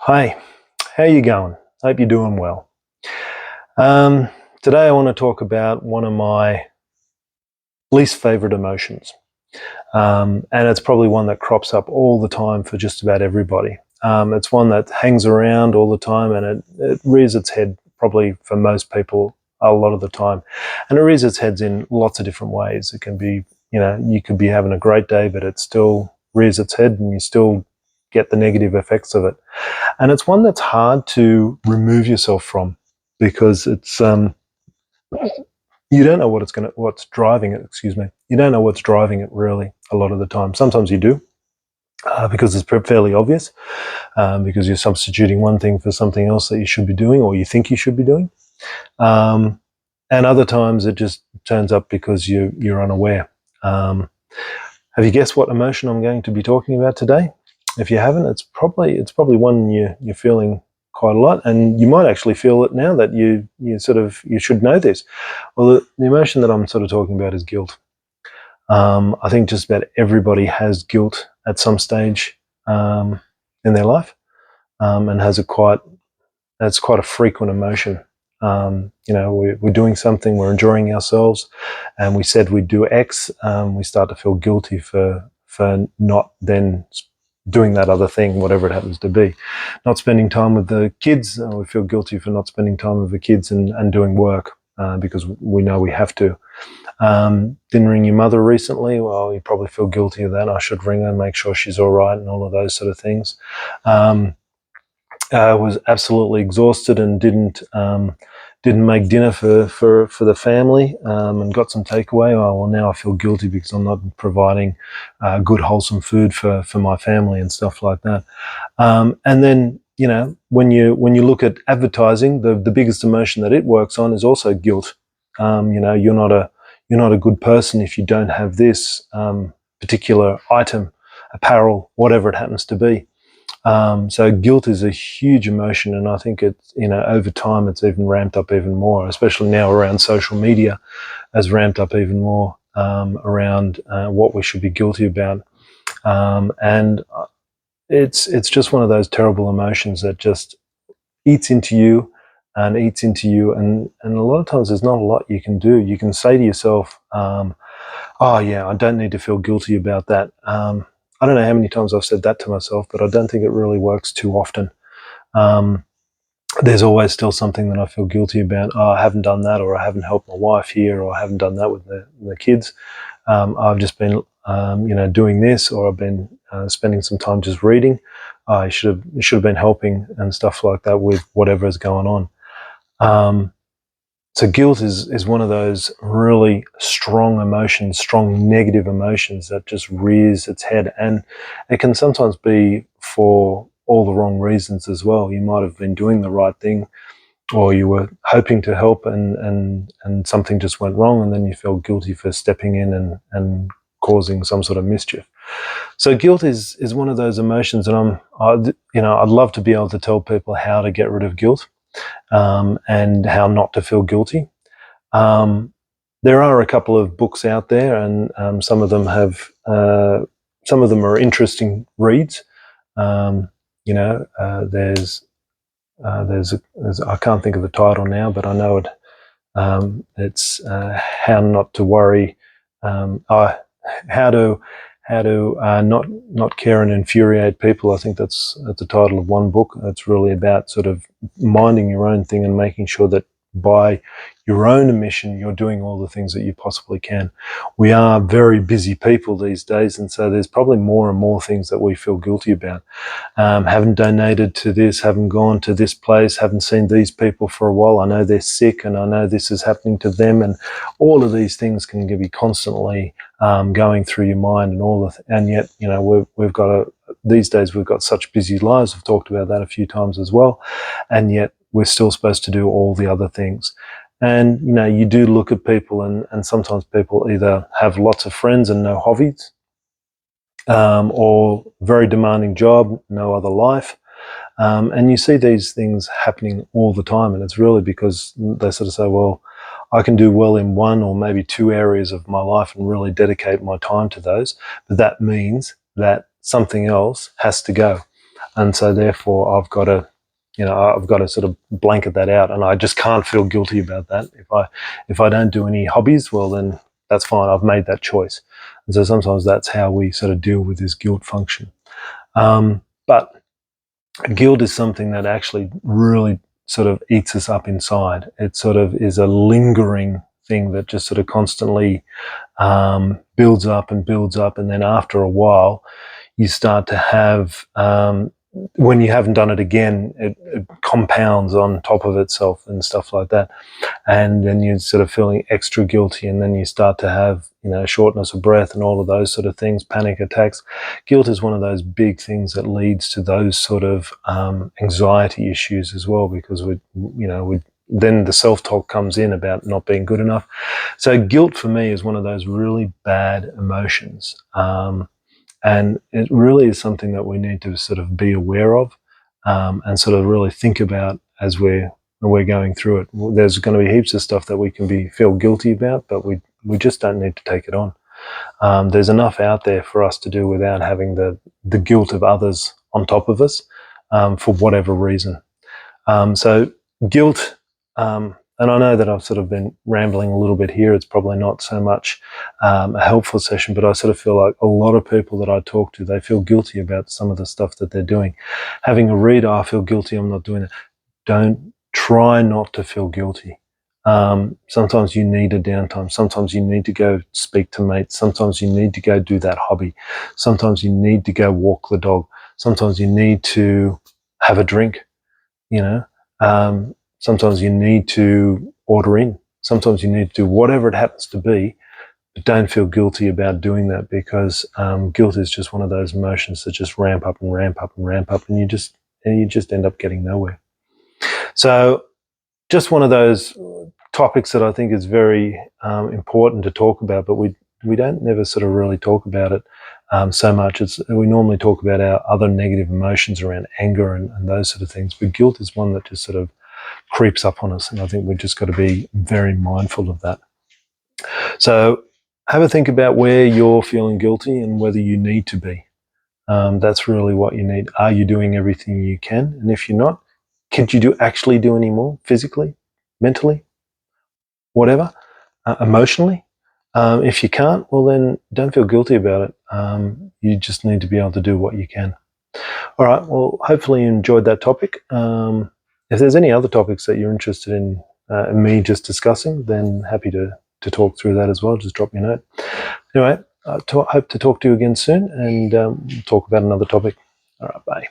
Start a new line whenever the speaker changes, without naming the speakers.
Hi, how you going? Hope you're doing well. Um, Today I want to talk about one of my least favorite emotions. And it's probably one that crops up all the time for just about everybody. It's one that hangs around all the time, and it rears its head probably for most people a lot of the time. And it rears its heads in lots of different ways. It can be, you could be having a great day, but it still rears its head and you still get the negative effects of it. And it's one that's hard to remove yourself from because it's you don't know what's driving it. Excuse me. You don't know what's driving it really a lot of the time. Sometimes you do. Because it's fairly obvious, because you're substituting one thing for something else that you should be doing or you think you should be doing. Um, and other times it just turns up because you're unaware. Um, have you guessed what emotion I'm going to be talking about today? If you haven't, it's probably one you're feeling quite a lot, and you might actually feel it now that you should know this. Well, the emotion that I'm sort of talking about is guilt. I think just about everybody has guilt at some stage in their life, and it's quite a frequent emotion. We're doing something, we're enjoying ourselves, and we said we'd do X. We start to feel guilty for not then doing that other thing, whatever it happens to be. Not spending time with the kids, we feel guilty for not spending time with the kids and doing work because we know we have to. Didn't ring your mother recently? Well, you probably feel guilty of that. I should ring her, make sure she's all right, and all of those sort of things. Was absolutely exhausted and didn't make dinner for the family, and got some takeaway. Oh, well, now I feel guilty because I'm not providing good, wholesome food for my family and stuff like that. And then, when you look at advertising, the biggest emotion that it works on is also guilt. You're not a good person if you don't have this particular item, apparel, whatever it happens to be. So guilt is a huge emotion, and I think it's, over time it's even ramped up even more, especially now around social media, has ramped up even more around what we should be guilty about. And it's just one of those terrible emotions that just eats into you and eats into you, and a lot of times there's not a lot you can do. You can say to yourself, "Oh yeah, I don't need to feel guilty about that." I don't know how many times I've said that to myself, but I don't think it really works too often. Um, there's always still something that I feel guilty about. Oh, I haven't done that, or I haven't helped my wife here, or I haven't done that with the kids. I've just been, doing this, or I've been spending some time just reading. I should have been helping and stuff like that with whatever is going on. Um, so guilt is one of those really strong emotions, strong negative emotions that just rears its head, and it can sometimes be for all the wrong reasons as well. You might have been doing the right thing, or you were hoping to help, and something just went wrong, and then you feel guilty for stepping in and causing some sort of mischief. So guilt is one of those emotions, and I'd love to be able to tell people how to get rid of guilt, and how not to feel guilty. Um, there are a couple of books out there, and some of them are interesting reads. Um, there's I can't think of the title now, but I know it. It's How Not to Worry. How to not care and infuriate people. I think that's the title of one book. It's really about sort of minding your own thing and making sure that by your own admission, you're doing all the things that you possibly can. We are very busy people these days, and so there's probably more and more things that we feel guilty about. Haven't donated to this, haven't gone to this place, haven't seen these people for a while. I know they're sick, and I know this is happening to them, and all of these things can be constantly going through your mind, and yet we've got these days we've got such busy lives. I've talked about that a few times as well, and yet we're still supposed to do all the other things. And you do look at people, and sometimes people either have lots of friends and no hobbies, or very demanding job, no other life. And you see these things happening all the time, and it's really because they sort of say, well, I can do well in one or maybe two areas of my life and really dedicate my time to those, but that means that something else has to go. and so therefore I've got to sort of blanket that out, and I just can't feel guilty about that. If I don't do any hobbies, well then that's fine. I've made that choice, and so sometimes that's how we sort of deal with this guilt function. But guilt is something that actually really sort of eats us up inside. It sort of is a lingering thing that just sort of constantly builds up and builds up, and then after a while you start to have, when you haven't done it again, it compounds on top of itself and stuff like that, and then you're sort of feeling extra guilty, and then you start to have, shortness of breath and all of those sort of things, panic attacks. Guilt is one of those big things that leads to those sort of anxiety issues as well, because then the self-talk comes in about not being good enough. So guilt for me is one of those really bad emotions. And it really is something that we need to sort of be aware of, and sort of really think about as we're going through it. There's going to be heaps of stuff that we can feel guilty about, but we just don't need to take it on. There's enough out there for us to do without having the guilt of others on top of us, for whatever reason. So guilt, and I know that I've sort of been rambling a little bit here. It's probably not so much a helpful session, but I sort of feel like a lot of people that I talk to, they feel guilty about some of the stuff that they're doing. Having a read, I feel guilty, I'm not doing it. Don't try not to feel guilty. Sometimes you need a downtime. Sometimes you need to go speak to mates. Sometimes you need to go do that hobby. Sometimes you need to go walk the dog. Sometimes you need to have a drink, sometimes you need to order in. Sometimes you need to do whatever it happens to be, but don't feel guilty about doing that, because guilt is just one of those emotions that just ramp up and ramp up and ramp up, and you just end up getting nowhere. So just one of those topics that I think is very important to talk about, but we don't never sort of really talk about it so much. We normally talk about our other negative emotions around anger and those sort of things, but guilt is one that just sort of creeps up on us, and I think we've just got to be very mindful of that. So have a think about where you're feeling guilty and whether you need to be. That's really what you need. Are you doing everything you can? And if you're not, could you actually do any more physically, mentally, whatever, emotionally? If you can't, well then don't feel guilty about it. You just need to be able to do what you can. All right, well, hopefully you enjoyed that topic. If there's any other topics that you're interested in me just discussing, then happy to talk through that as well. Just drop me a note. Anyway, hope to talk to you again soon, and talk about another topic. All right, bye.